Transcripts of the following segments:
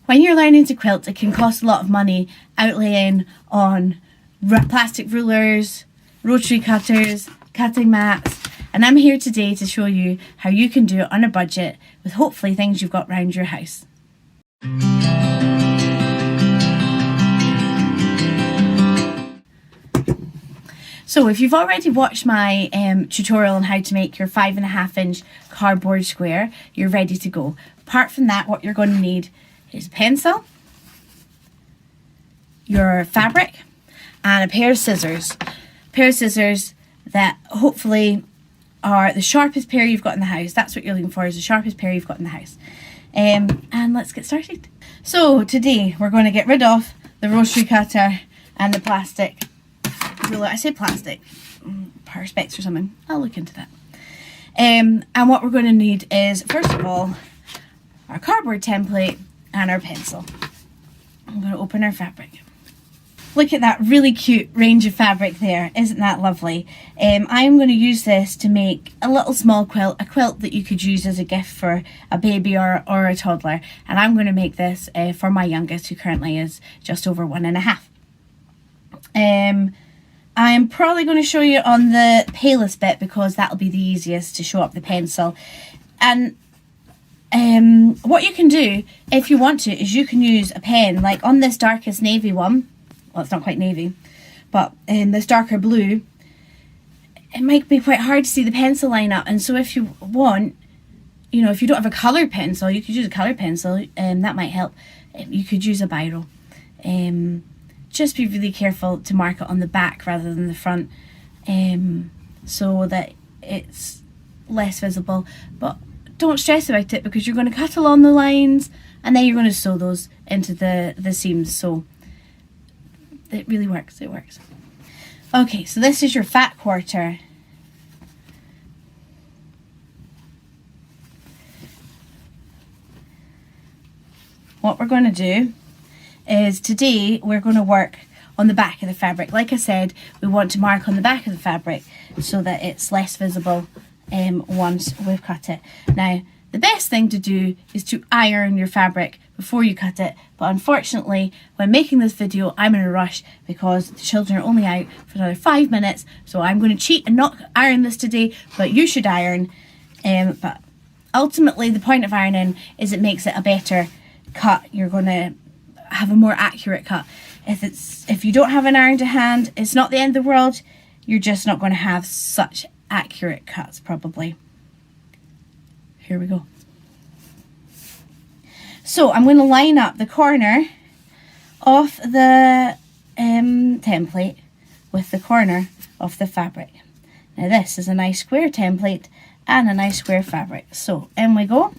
When you're learning to quilt, it can cost a lot of money outlaying on plastic rulers, rotary cutters, cutting mats, and I'm here today to show you how you can do it on a budget with hopefully things you've got around your house. So if you've already watched my tutorial on how to make your 5.5-inch cardboard square, you're ready to go. Apart from that, what you're going to need is a pencil, your fabric, and a pair of scissors. A pair of scissors that hopefully are the sharpest pair you've got in the house. That's what you're looking for, is the sharpest pair you've got in the house. And let's get started. So today we're going to get rid of the rotary cutter and the plastic ruler. I say plastic, perspex or something. I'll look into that. And what we're going to need is, first of all, our cardboard template and our pencil. I'm going to open our fabric. Look at that really cute range of fabric there. Isn't that lovely? I'm going to use this to make a little small quilt, a quilt that you could use as a gift for a baby or a toddler. And I'm going to make this for my youngest, who currently is just over 1.5. I'm probably going to show you on the palest bit because that'll be the easiest to show up the pencil. And what you can do if you want to is you can use a pen, like on this darkest navy one. Well, it's not quite navy, but in this darker blue, it might be quite hard to see the pencil line up. And so if you want, you know, if you don't have a coloured pencil, you could use a coloured pencil, that might help. You could use a biro. Just be really careful to mark it on the back rather than the front, so that it's less visible. But don't stress about it, because you're going to cut along the lines and then you're going to sew those into the seams. So it really works. It works. Okay, so this is your fat quarter. What we're going to do is today we're going to work on the back of the fabric. Like I said, we want to mark on the back of the fabric so that it's less visible once we've cut it. Now, the best thing to do is to iron your fabric before you cut it, but unfortunately when making this video I'm in a rush because the children are only out for another 5 minutes, so I'm going to cheat and not iron this today, but you should iron. But ultimately the point of ironing is it makes it a better cut. You're going to have a more accurate cut. If you don't have an iron to hand, it's not the end of the world. You're just not going to have such accurate cuts probably. Here we go. So I'm going to line up the corner of the template with the corner of the fabric. Now this is a nice square template and a nice square fabric. So in we go.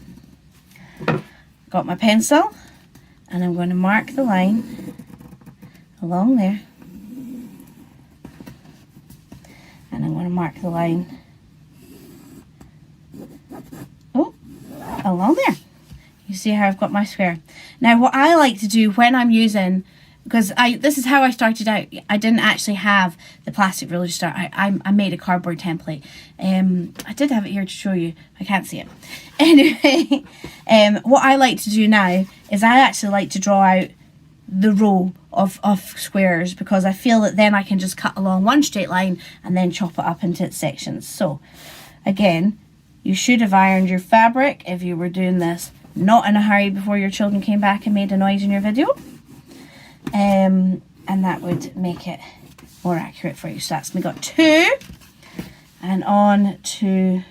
Got my pencil and I'm going to mark the line along there. And I'm going to mark the line along there. You see how I've got my square. Now what I like to do when I'm using, because this is how I started out. I didn't actually have the plastic ruler to start. I made a cardboard template. I did have it here to show you. I can't see it. Anyway, what I like to do now is I actually like to draw out the row of squares, because I feel that then I can just cut along one straight line and then chop it up into its sections. So again, you should have ironed your fabric if you were doing this not in a hurry before your children came back and made a noise in your video. And that would make it more accurate for you. So that's, we got 2 and on to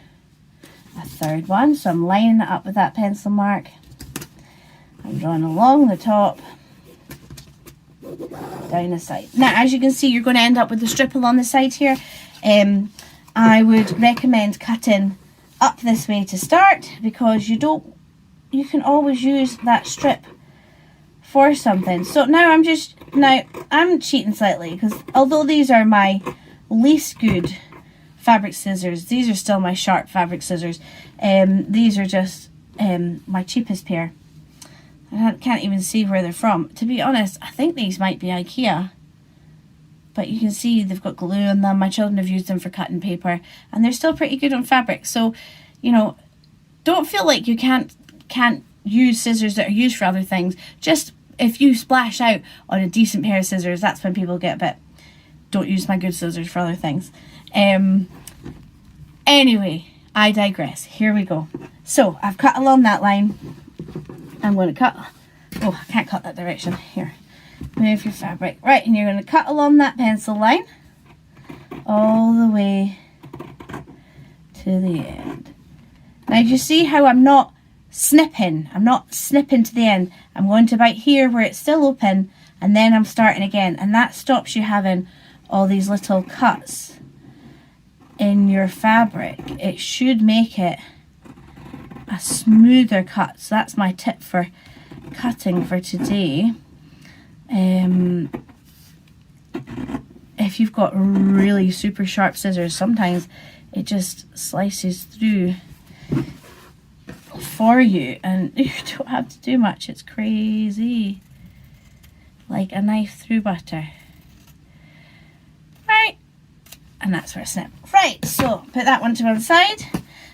a third one. So I'm lining it up with that pencil mark. I'm drawing along the top, down the side. Now as you can see, you're going to end up with a strip along the side here. I would recommend cutting up this way to start, because you can always use that strip for something. So now I'm cheating slightly, because although these are my least good fabric scissors, these are still my sharp fabric scissors. These are just my cheapest pair. I can't even see where they're from. To be honest, I think these might be IKEA. But you can see they've got glue on them. My children have used them for cutting paper, and they're still pretty good on fabric. So, you know, don't feel like you can't use scissors that are used for other things. Just if you splash out on a decent pair of scissors, that's when people get a bit, don't use my good scissors for other things. Anyway, I digress. Here we go. So I've cut along that line. I'm going to cut. Oh, I can't cut that direction. Here, move your fabric. Right, and you're going to cut along that pencil line all the way to the end. Now, you see how I'm not snipping? I'm not snipping to the end. I'm going to about here where it's still open, and then I'm starting again. And that stops you having all these little cuts in your fabric. It should make it a smoother cut. So that's my tip for cutting for today. If you've got really super sharp scissors, sometimes it just slices through for you and you don't have to do much. It's crazy. Like a knife through butter. Right. And that's for a snip. Right, so put that one to one side.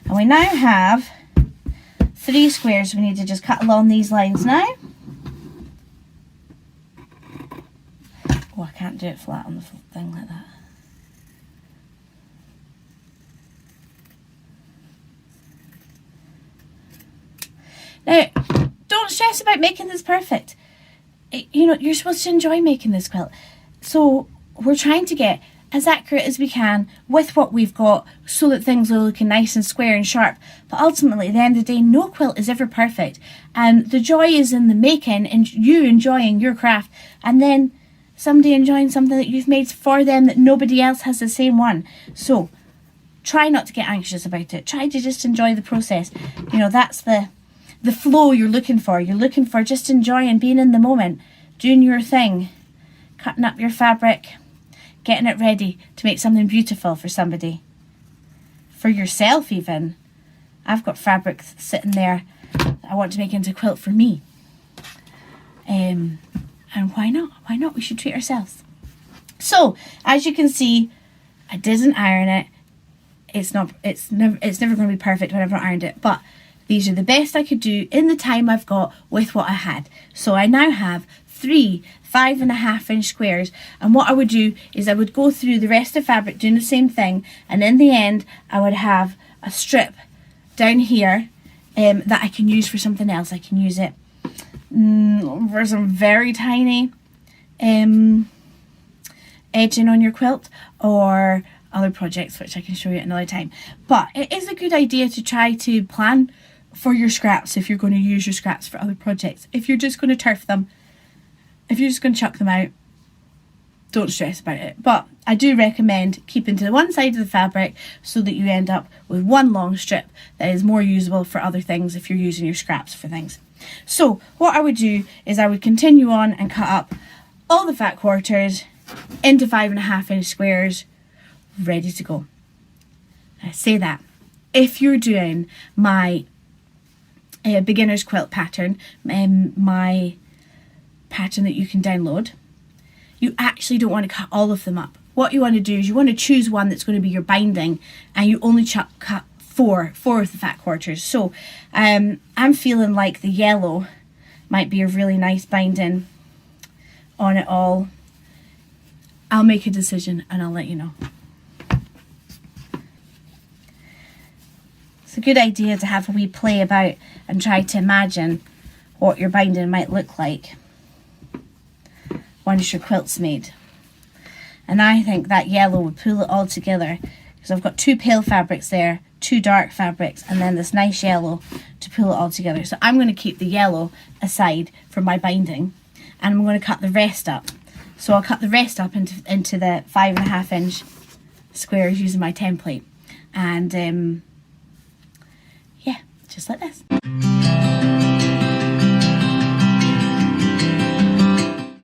And we now have 3 squares. We need to just cut along these lines now. Oh, I can't do it flat on the thing like that. Now, don't stress about making this perfect. You know, you're supposed to enjoy making this quilt. So we're trying to get as accurate as we can with what we've got so that things are looking nice and square and sharp. But ultimately, at the end of the day, no quilt is ever perfect. And the joy is in the making and you enjoying your craft and then somebody enjoying something that you've made for them that nobody else has the same one. So try not to get anxious about it. Try to just enjoy the process. You know, that's the flow you're looking for. You're looking for just enjoying being in the moment, doing your thing, cutting up your fabric, getting it ready to make something beautiful for somebody, for yourself even. I've got fabric sitting there that I want to make into a quilt for me. And why not? Why not? We should treat ourselves. So, as you can see, I didn't iron it. It's never going to be perfect when I've not ironed it, but these are the best I could do in the time I've got with what I had. So I now have 3 5.5 inch squares, and what I would do is I would go through the rest of the fabric doing the same thing, and in the end I would have a strip down here that I can use for something else. I can use it for some very tiny edging on your quilt or other projects, which I can show you at another time. But it is a good idea to try to plan for your scraps if you're going to use your scraps for other projects. If you're just going to turf them, if you're just going to chuck them out, don't stress about it. But I do recommend keeping to the one side of the fabric so that you end up with one long strip that is more usable for other things if you're using your scraps for things. So what I would do is I would continue on and cut up all the fat quarters into 5.5 inch squares, ready to go. I say that if you're doing my beginner's quilt pattern, my pattern that you can download, you actually don't want to cut all of them up. What you want to do is you want to choose one that's going to be your binding, and you only cut four of the fat quarters. So I'm feeling like the yellow might be a really nice binding on it all. I'll make a decision and I'll let you know. It's a good idea to have a wee play about and try to imagine what your binding might look like once your quilt's made. And I think that yellow would pull it all together, because I've got 2 pale fabrics there, 2 dark fabrics, and then this nice yellow to pull it all together. So I'm going to keep the yellow aside for my binding, and I'm going to cut the rest up. So I'll cut the rest up into the 5.5 inch squares using my template. And yeah, just like this.